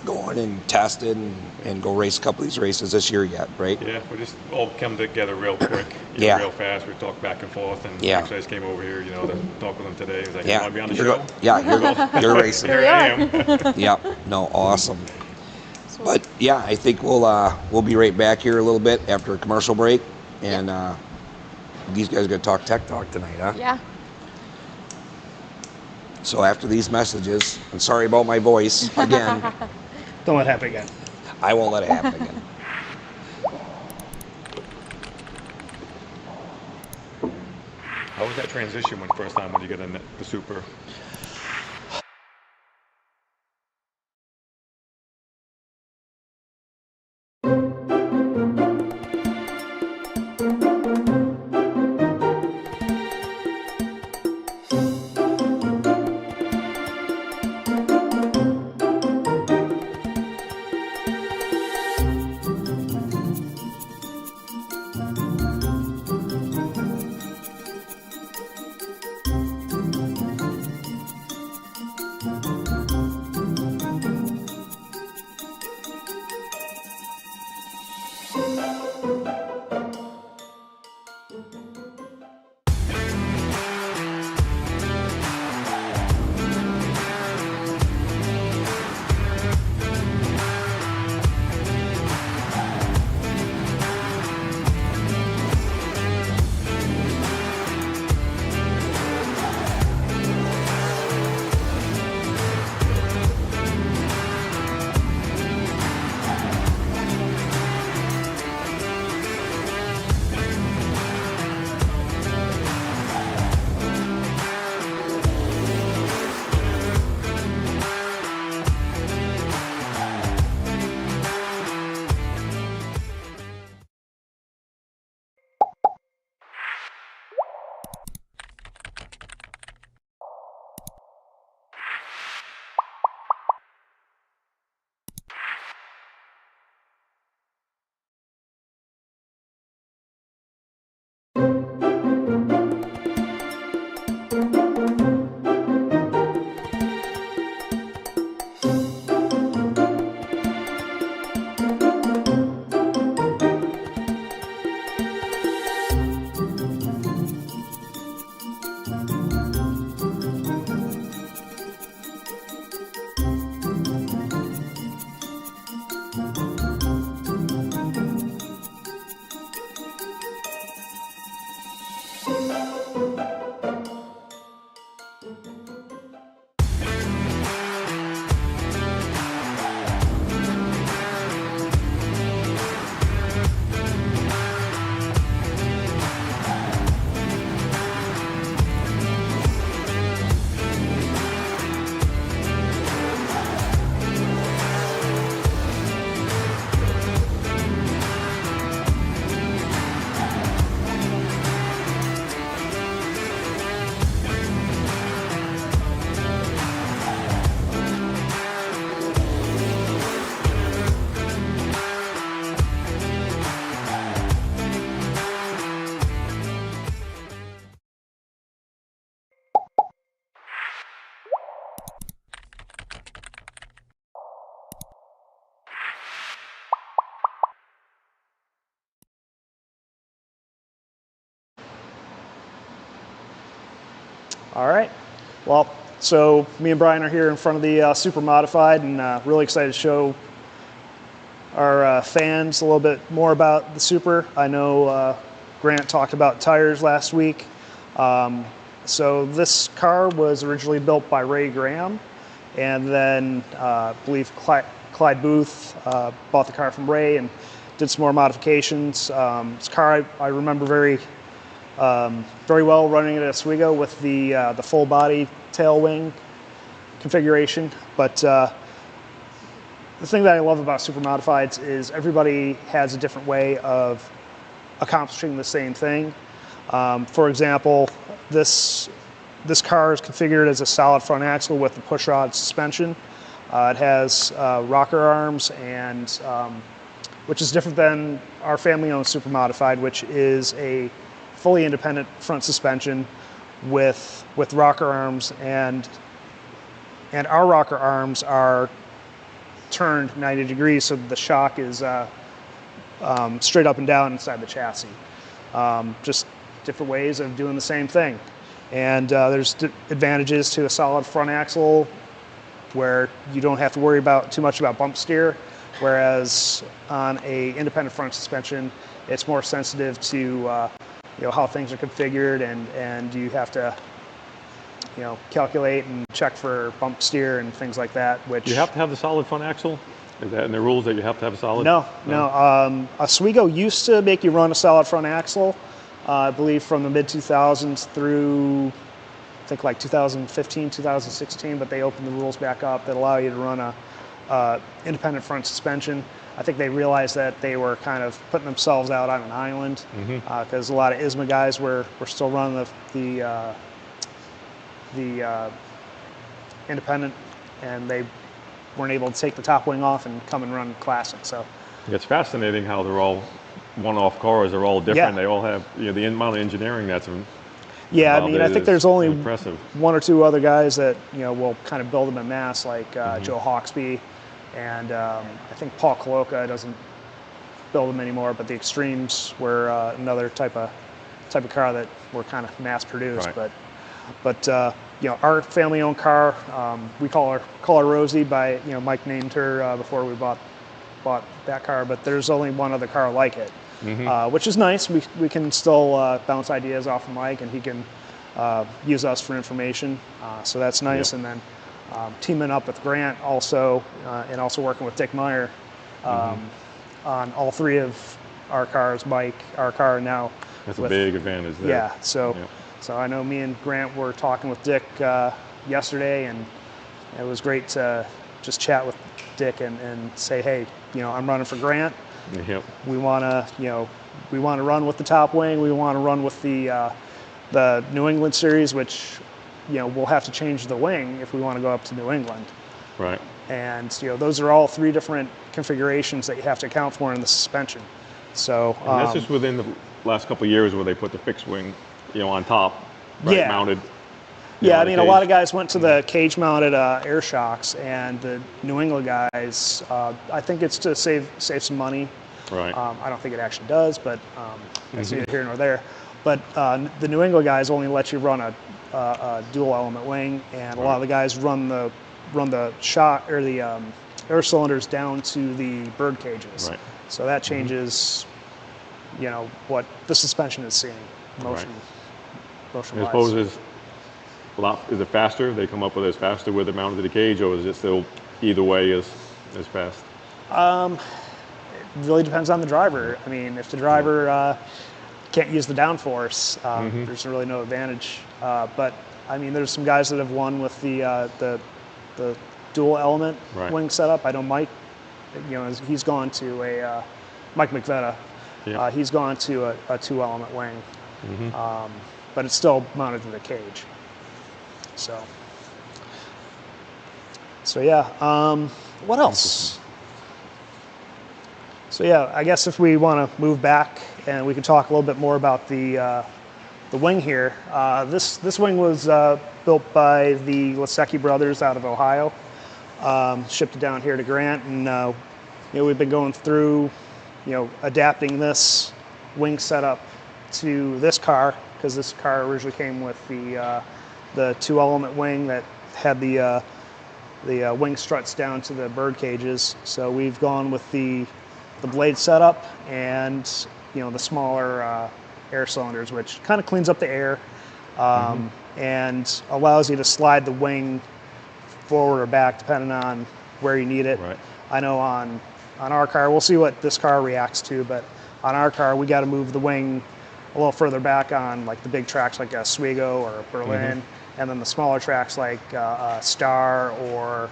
going and tested and go race a couple of these races this year yet, right? Yeah, we just all come together real quick, real fast. We talk back and forth, and actually I just came over here, to talk with him today. He's like, you want to be on the show? You're racing. Here I am. Yep. No, awesome. But yeah, I think we'll be right back here a little bit after a commercial break, and these guys are gonna talk tech talk tonight, huh? Yeah. So after these messages, I'm sorry about my voice again. Don't let it happen again. I won't let it happen again. How was that transition first time when you got in the super? All right. Well, so me and Brian are here in front of the Super Modified, and really excited to show our fans a little bit more about the Super. I know Grant talked about tires last week. So this car was originally built by Ray Graham, and then I believe Clyde Booth bought the car from Ray and did some more modifications. This car I remember very well running it at Oswego with the full body tail wing configuration. But the thing that I love about Super Modifieds is everybody has a different way of accomplishing the same thing. For example, this car is configured as a solid front axle with a push rod suspension. It has rocker arms, and which is different than our family-owned Super Modified, which is a fully independent front suspension with rocker arms, and our rocker arms are turned 90 degrees so that the shock is straight up and down inside the chassis. Just different ways of doing the same thing. And there's advantages to a solid front axle where you don't have to worry too much about bump steer, whereas on a independent front suspension, it's more sensitive to how things are configured, and you have to calculate and check for bump steer and things like that. Which You have to have the solid front axle? Is that in the rules that you have to have a solid? No. Oswego used to make you run a solid front axle, I believe from the mid-2000s through, I think like 2015, 2016, but they opened the rules back up that allow you to run a independent front suspension. I think they realized that they were kind of putting themselves out on an island, because a lot of ISMA guys were still running the independent, and they weren't able to take the top wing off and come and run classic. So it's fascinating how they're all one-off cars. They're all different. Yeah. They all have the amount of engineering that's yeah. I mean, I think there's only impressive. one or two other guys that will kind of build them en masse, like Joe Hawksby, and I think Paul Coloca doesn't build them anymore. But the Extremes were another type of car that were kind of mass produced. Right. But our family-owned car, we call her Rosie by Mike named her before we bought that car. But there's only one other car like it, which is nice. We can still bounce ideas off of Mike, and he can use us for information. So that's nice. Yep. And then teaming up with Grant also, and also working with Dick Meyer on all three of our cars. Mike, our car now. That's a big advantage there. Yeah. So I know me and Grant were talking with Dick yesterday, and it was great to just chat with Dick and say, hey, I'm running for Grant. Yep. We want to run with the top wing. We want to run with the New England series, which we'll have to change the wing if we want to go up to New England. Right. And those are all three different configurations that you have to account for in the suspension. So and that's just within the last couple of years where they put the fixed wing on top, right, mounted. Yeah, I mean, a lot of guys went to the cage-mounted air shocks, and the New England guys, I think it's to save some money. Right. I don't think it actually does, but that's neither here nor there. But the New England guys only let you run a dual-element wing, and a lot of the guys run the shock or the air cylinders down to the bird cages. Right. So that changes, what the suspension is seeing motion. Right. Motion-wise. I suppose is it faster? They come up with it as faster with it mounted to the cage, or is it still either way as fast? It really depends on the driver. I mean, if the driver can't use the downforce, there's really no advantage. But I mean, there's some guys that have won with the dual element wing setup. I know Mike, he's gone to a Mike McVetta. Yeah. He's gone to a 2-element wing. But it's still mounted to the cage. So yeah. What else? So yeah, I guess if we want to move back and we can talk a little bit more about the wing here. This wing was built by the Lasecki brothers out of Ohio. Shipped it down here to Grant, and we've been going through adapting this wing setup to this car, because this car originally came with the the 2-element wing that had the wing struts down to the bird cages. So we've gone with the blade setup and the smaller air cylinders, which kind of cleans up the air and allows you to slide the wing forward or back depending on where you need it. Right. I know on our car, we'll see what this car reacts to, but on our car we got to move the wing a little further back on like the big tracks like Oswego or Berlin, and then the smaller tracks like Star or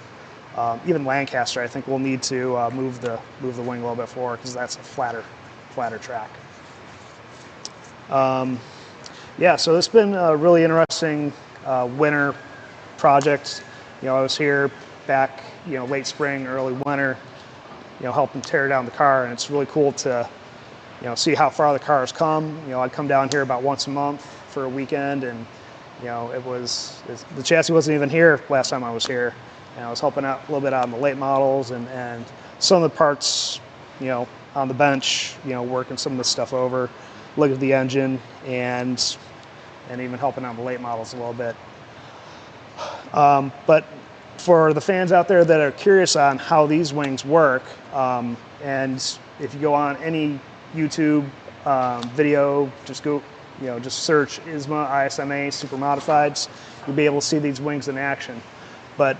even Lancaster. I think we'll need to move the wing a little bit forward because that's a flatter track. Yeah, so it's been a really interesting winter project. I was here back late spring, early winter, helping tear down the car, and it's really cool to see how far the car has come. I'd come down here about once a month for a weekend, and the chassis wasn't even here last time I was here. And I was helping out a little bit on the late models and some of the parts, on the bench, working some of the stuff over, looking at the engine, and even helping out the late models a little bit. But for the fans out there that are curious on how these wings work, and if you go on any YouTube video, just go, just search ISMA, ISMA, Super Modifieds, you'll be able to see these wings in action. But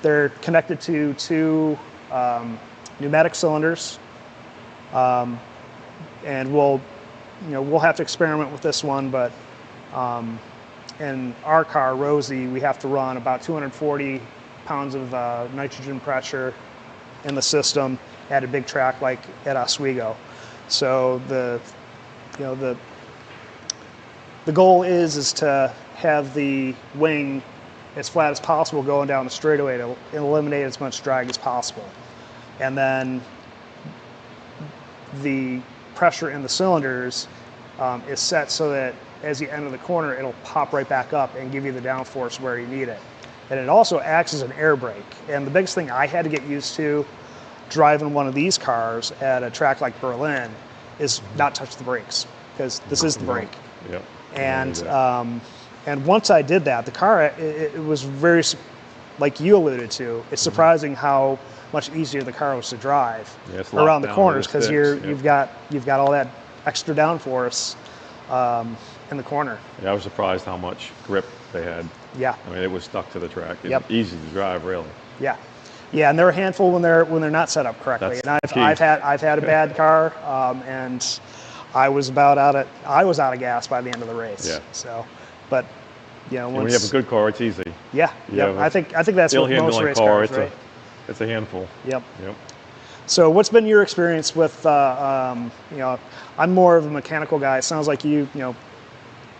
they're connected to 2 pneumatic cylinders, and we'll have to experiment with this one, but in our car, Rosie, we have to run about 240 pounds of nitrogen pressure in the system at a big track like at Oswego. So the goal is to have the wing as flat as possible going down the straightaway to eliminate as much drag as possible. And then the pressure in the cylinders is set so that as you enter the corner, it'll pop right back up and give you the downforce where you need it. And it also acts as an air brake. And the biggest thing I had to get used to driving one of these cars at a track like Berlin is not touch the brakes, because this is the brake. Yep. And once I did that, the car, it was very, like you alluded to, it's surprising how much easier the car was to drive around the corners, because you've got all that extra downforce in the corner. Yeah, I was surprised how much grip they had. Yeah. I mean, it was stuck to the track. It was easy to drive, really. Yeah. Yeah, and they're a handful when they're not set up correctly. That's and I've had a bad car, and I was out of gas by the end of the race. Yeah. So, but when you have a good car, it's easy. Yeah. Yeah. I think that's what most race cars, right? It's a handful. Yep. Yep. So, what's been your experience with? I'm more of a mechanical guy. It sounds like you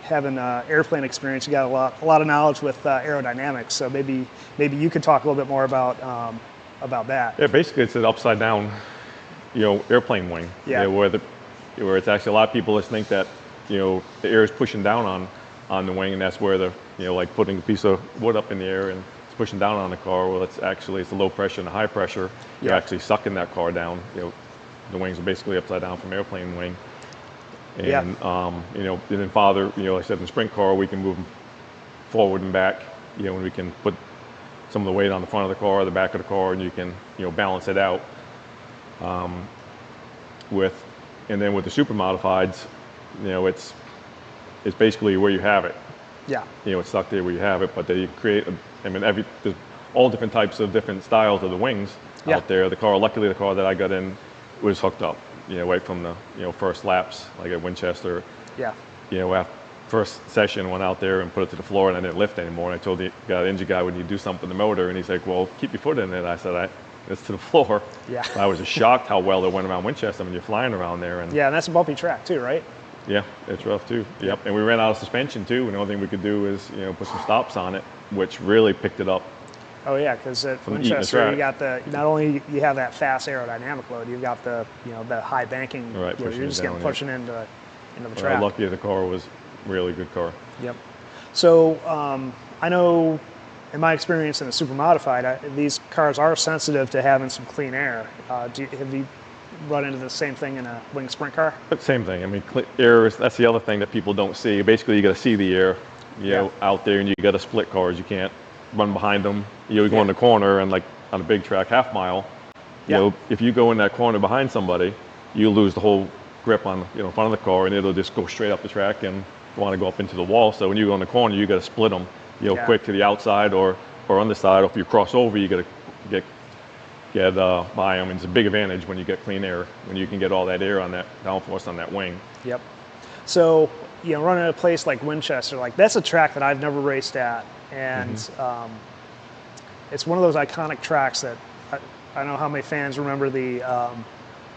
having airplane experience, you got a lot of knowledge with aerodynamics. So maybe you could talk a little bit more about that. Yeah, basically it's an upside down, airplane wing. Yeah. Where it's actually, a lot of people just think that the air is pushing down on the wing, and that's where like putting a piece of wood up in the air and it's pushing down on the car. Well, it's the low pressure and the high pressure. You're actually sucking that car down. The wings are basically upside down from airplane wing. And and then Father, like I said, in the sprint car, we can move them forward and back. And we can put some of the weight on the front of the car, the back of the car, and you can balance it out. And then with the super modifieds, it's basically where you have it. Yeah. It's stuck there where you have it, but they create. There's all different types of different styles of the wings out there. Luckily, the car that I got in was hooked up. Right from the first laps, like at Winchester. Yeah. After first session, went out there and put it to the floor, and I didn't lift anymore. And I told the engine guy, "When you do something to the motor," and he's like, "Well, keep your foot in it." I said, "It's to the floor." Yeah. I was just shocked how well it went around Winchester when you're flying around there. And yeah, and that's a bumpy track too, right? Yeah, it's rough too. Yep. And we ran out of suspension too, and the only thing we could do is put some stops on it, which really picked it up. Oh yeah, because at Winchester you got not only you have that fast aerodynamic load, you've got the the high banking. Right, you're just getting pushing into the track. Lucky the car was a really good car. Yep. So I know, in my experience in a super modified, these cars are sensitive to having some clean air. Have you run into the same thing in a wing sprint car? Same thing. Air that's the other thing that people don't see. Basically, you got to see the air. out there, and you got to split cars. You can't run behind them. You go in the corner, and like on a big track, half mile, if you go in that corner behind somebody, you lose the whole grip on front of the car, and it'll just go straight up the track and want to go up into the wall. So when you go in the corner, you got to split them, quick to the outside or underside. Or if you cross over, you got to get by them. And it's a big advantage when you get clean air, when you can get all that air on that downforce on that wing. Yep. So running at a place like Winchester, like that's a track that I've never raced at, and it's one of those iconic tracks that I don't know how many fans remember the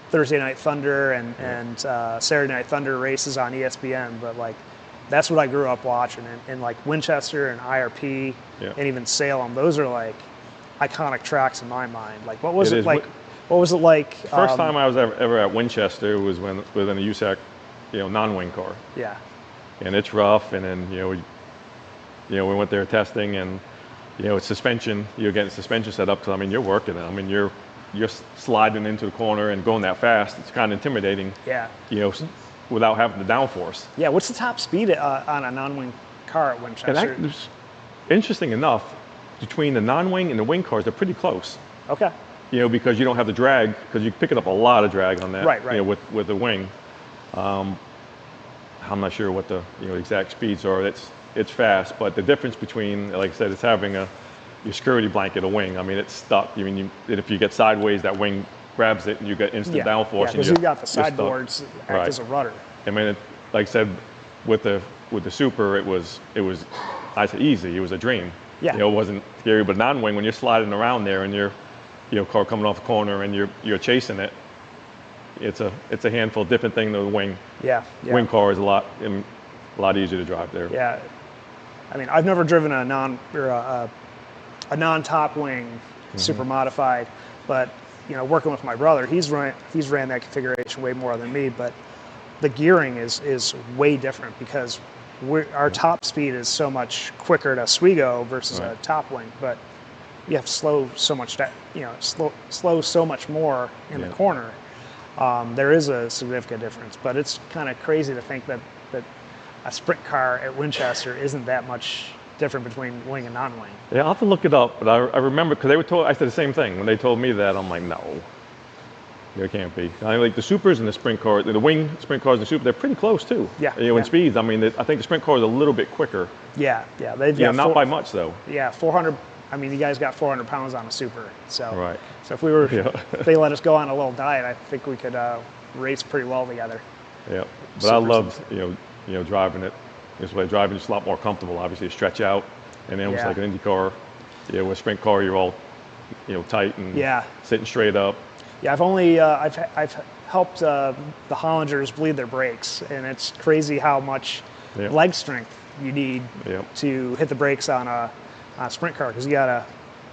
Thursday Night Thunder and Saturday Night Thunder races on ESPN, but like that's what I grew up watching. And like Winchester and IRP and even Salem, those are like iconic tracks in my mind. Like what was it like? What was it like? First time I was ever at Winchester was within a USAC, non-wing car. Yeah. And it's rough, and then we went there testing, and it's suspension. You're getting suspension set up, because you're working it. You're sliding into the corner and going that fast. It's kind of intimidating. Yeah. Without having the downforce. Yeah. What's the top speed on a non-wing car at Winchester? Interesting enough, between the non-wing and the wing cars, they're pretty close. Okay. Because you don't have the drag, because you're picking up a lot of drag on that. Right. With the wing. I'm not sure what the exact speeds are. It's fast, but the difference between, like I said, it's having your security blanket, a wing. It's stuck. If you get sideways, that wing grabs it, and you get instant downforce. Yeah, because you got the sideboards act as a rudder. Like I said, with the Super, it was I said easy. It was a dream. Yeah. It wasn't scary, but non-wing, when you're sliding around there and your car coming off the corner and you're chasing it, it's a handful, different thing than the wing. Yeah. Wing car is a lot easier to drive there. Yeah. I've never driven a non-top wing super modified, but working with my brother, he's ran that configuration way more than me, but the gearing is way different, because our top speed is so much quicker at Oswego versus a top wing, but you have to slow so much slow so much more in the corner. There is a significant difference, but it's kind of crazy to think that a sprint car at Winchester isn't that much different between wing and non-wing. Yeah, I'll have to look it up, but I remember, because I said the same thing when they told me that. I'm like, no, there can't be. Like the Supers and the sprint cars, the wing sprint cars and the Super, they're pretty close too. Yeah. In speeds. I think the sprint car is a little bit quicker. Yeah. They've got not by much though. Yeah, 400. You guys got 400 pounds on a Super. So. Right. So if they let us go on a little diet, I think we could race pretty well together. Yeah. But I loved driving it. This way, driving is a lot more comfortable. Obviously, you stretch out, and then it's like an Indy car. With a sprint car, you're all tight and sitting straight up. Yeah, I've helped the Hollingers bleed their brakes, and it's crazy how much leg strength you need to hit the brakes on a sprint car, because you gotta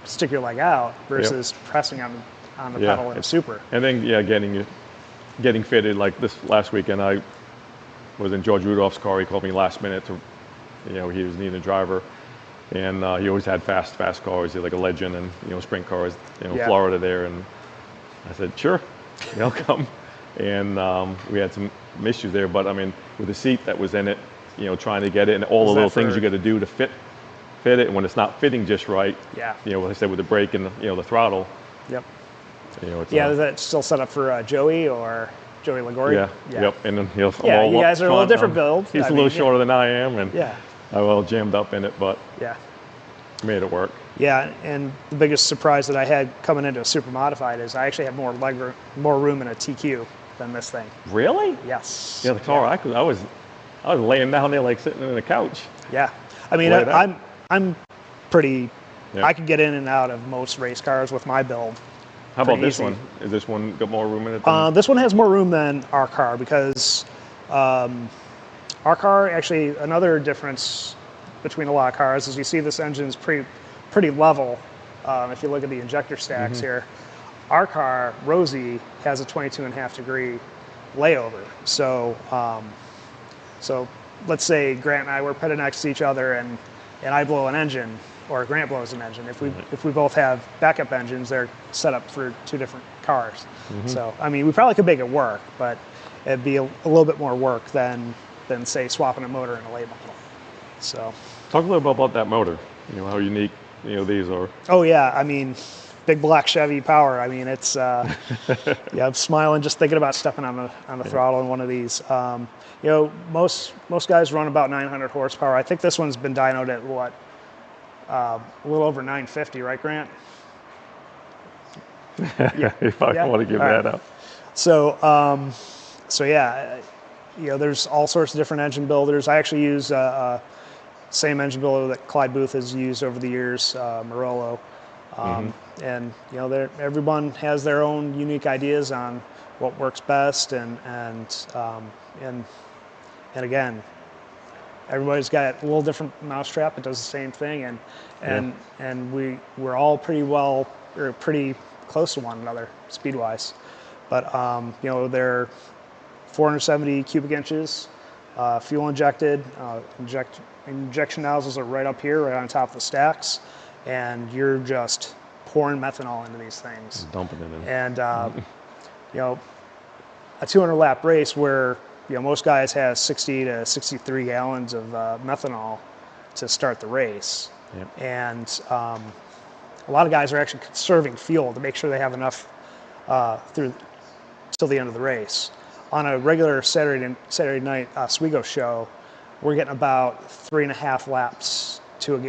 stick your leg out versus pressing on the pedal in a Super. And then getting fitted. Like this last weekend, I was in George Rudolph's car. He called me last minute to, he was needing a driver, and he always had fast cars. He's like a legend, and sprint cars, Florida there. And I said, sure, I'll come. And we had some issues there, but with the seat that was in it, trying to get it, and all the little things you got to do to fit it, and when it's not fitting just right. Yeah. Like I said, with the brake and the throttle. Yep. Is that still set up for Joey or Joey Ligori? Yeah. Yep. And then you guys are a little different build. He's a little shorter than I am, and I well jammed up in it, but made it work. Yeah, and the biggest surprise that I had coming into a Super Modified is I actually have more room in a TQ than this thing. Really? Yes. Yeah, the car I was laying down there like sitting in a couch. Yeah, I'm pretty. Yeah. I can get in and out of most race cars with my build. How about this one? Is this one got more room in it? This one has more room than our car, because our car, actually, another difference between a lot of cars is you see this engine is pretty level. If you look at the injector stacks here, our car, Rosie, has a 22.5 degree layover. So, so let's say Grant and I were pitted next to each other, and I blow an engine, or Grant blows an engine. If we both have backup engines, they're set up for two different cars. So we probably could make it work, but it'd be a little bit more work than say swapping a motor in a late model. So Talk a little bit about that motor. How unique these are. Oh yeah, I mean, big black Chevy power. I mean, it's yeah, I'm smiling just thinking about stepping on the throttle in one of these. Most guys run about 900 horsepower. I think this one's been dynoed at what, a little over 950, right, Grant? Yeah. If I want to give that up. So yeah, there's all sorts of different engine builders. I actually use same engine builder that Clyde Booth has used over the years, Morello. And everyone has their own unique ideas on what works best, and again, everybody's got a little different mousetrap. It does the same thing, and we're all pretty close to one another speed wise. But they're 470 cubic inches, fuel injected. Injection nozzles are right up here, right on top of the stacks, and you're just pouring methanol into these things. Just dumping it in. And a 200 lap race where most guys have 60 to 63 gallons of methanol to start the race. Yep. And a lot of guys are actually conserving fuel to make sure they have enough through till the end of the race. On a regular Saturday night Oswego show, we're getting about 3.5 laps to a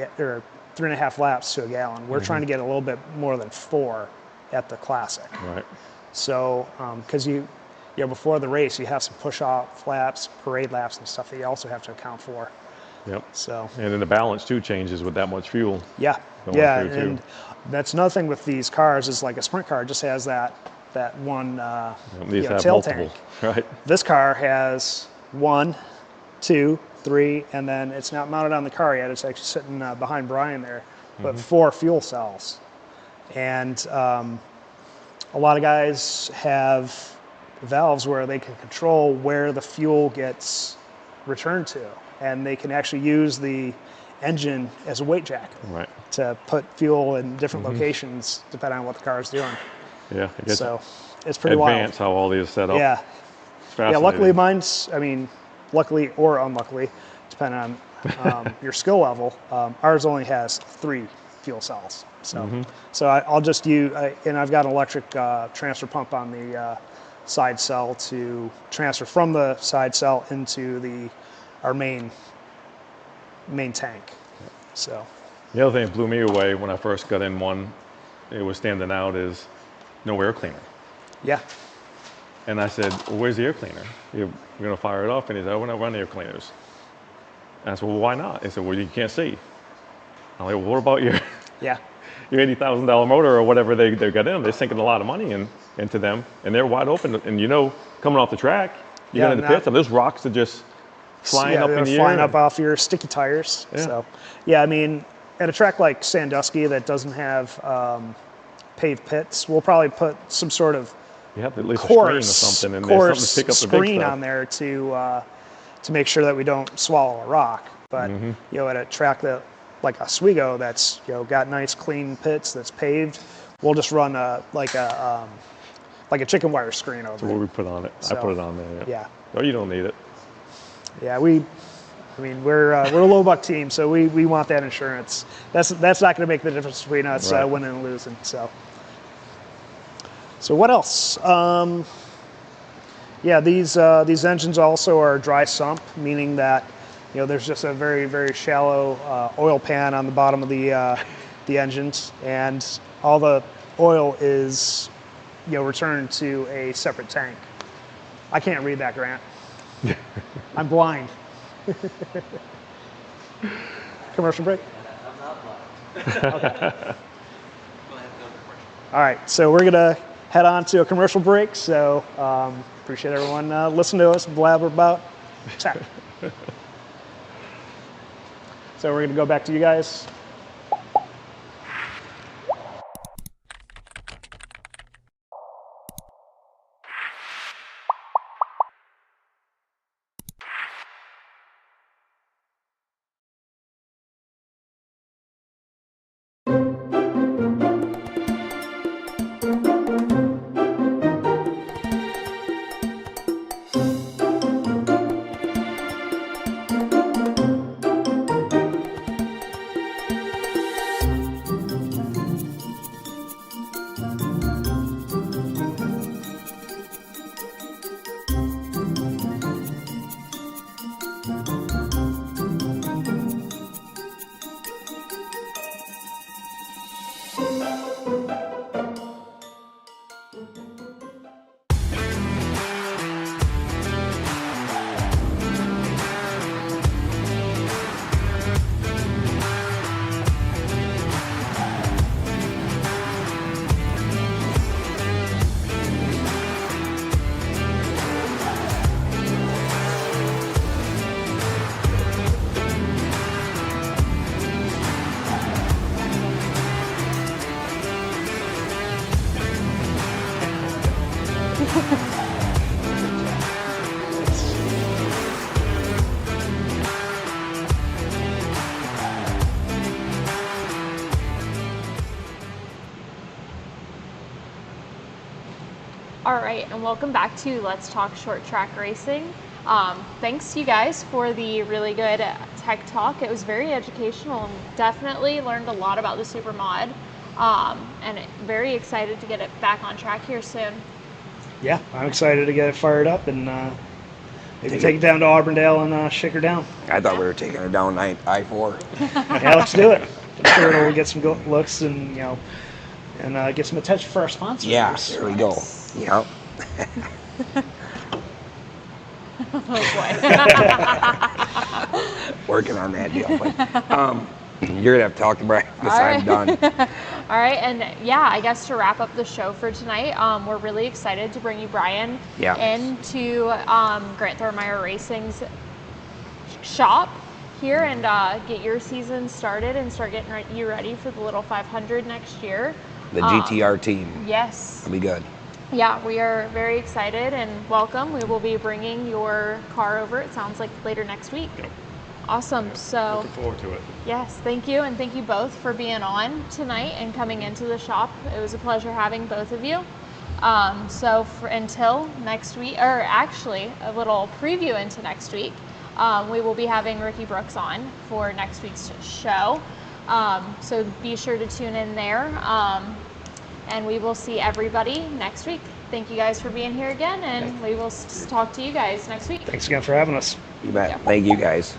gallon. We're trying to get a little bit more than 4 at the Classic. Right. So, because before the race, you have some push-off laps, parade laps, and stuff that you also have to account for. Yep. So. And then the balance too changes with that much fuel. Yeah. Going Yeah, through, and too. that's another thing with these cars is like a sprint car just has that one These have tail multiple, tank. right? This car has 1, 2, 3, and then it's not mounted on the car yet. It's actually sitting behind Brian there, but 4 fuel cells. And a lot of guys have valves where they can control where the fuel gets returned to, and they can actually use the engine as a weight jacket to put fuel in different locations depending on what the car is doing. Yeah, I guess So it's pretty advanced wild. how all these set up. Yeah. It's Yeah, luckily fascinating. luckily or unluckily, depending on your skill level, ours only has 3 fuel cells. So I'll just use, and I've got an electric transfer pump on the side cell to transfer from the side cell into our main tank. So The other thing that blew me away when I first got in one, it was standing out, is no air cleaner. yeah, And I said, well, where's the air cleaner? You're going to fire it off? And he said, oh, we're not running air cleaners. And I said, well, why not? He said, well, you can't see. I'm like, well, what about your yeah, $80,000 motor or whatever they got in? They're sinking a lot of money into them, and they're wide open. And coming off the track, you get in the pits, and there's rocks that just flying up in the air. flying up off your sticky tires. Yeah. So at a track like Sandusky that doesn't have paved pits, we'll probably put some sort of You have at least coarse, a screen or something, and there's something to pick up the big screen stuff. on there to make sure that we don't swallow a rock. But at a track that like Oswego that's got nice clean pits that's paved, we'll just run like a chicken wire screen over That's what we put on it. So, I put it on there. Yeah. Oh, you don't need it. Yeah, we're a low buck team, so we want that insurance. That's not going to make the difference between us Right. winning and losing. So what else? These engines also are dry sump, meaning that there's just a very, very shallow oil pan on the bottom of the engines, and all the oil is returned to a separate tank. I can't read that, Grant. I'm blind. Commercial break? I'm not blind. Okay. All right, so we're going to head on to a commercial break. So appreciate everyone listening to us blabber about tech. So we're going to go back to you guys. All right, and welcome back to Let's Talk Short Track Racing. Thanks you guys for the really good tech talk. It was very educational and definitely learned a lot about the Super Mod. And very excited to get it back on track here soon. Yeah, I'm excited to get it fired up and maybe take it down to Auburndale and shake her down. I thought we were taking her down I-4. Yeah, let's do it. I'm sure it'll get some good looks and and get some attention for our sponsors. Yeah, there we go. Yep. Oh boy. Working on that deal. But, you're going to have to talk to Brian because I'm done. All right, and yeah, I guess to wrap up the show for tonight, we're really excited to bring you Brian into Grant Thormeyer Racing's shop here and get your season started and start getting you ready for the Little 500 next year. The GTR team. Yes. It'll be good. Yeah, we are very excited and welcome. We will be bringing your car over, it sounds like, later next week. Yep. Awesome. Yep. So Looking forward to it. yes, thank you, and thank you both for being on tonight and coming into the shop. It was a pleasure having both of you. So until next week, or actually a little preview into next week, we will be having Ricky Brooks on for next week's show. So be sure to tune in there, and we will see everybody next week. Thank you guys for being here again, and we will talk to you guys next week. Thanks again for having us. You bet. Yeah. Thank you guys.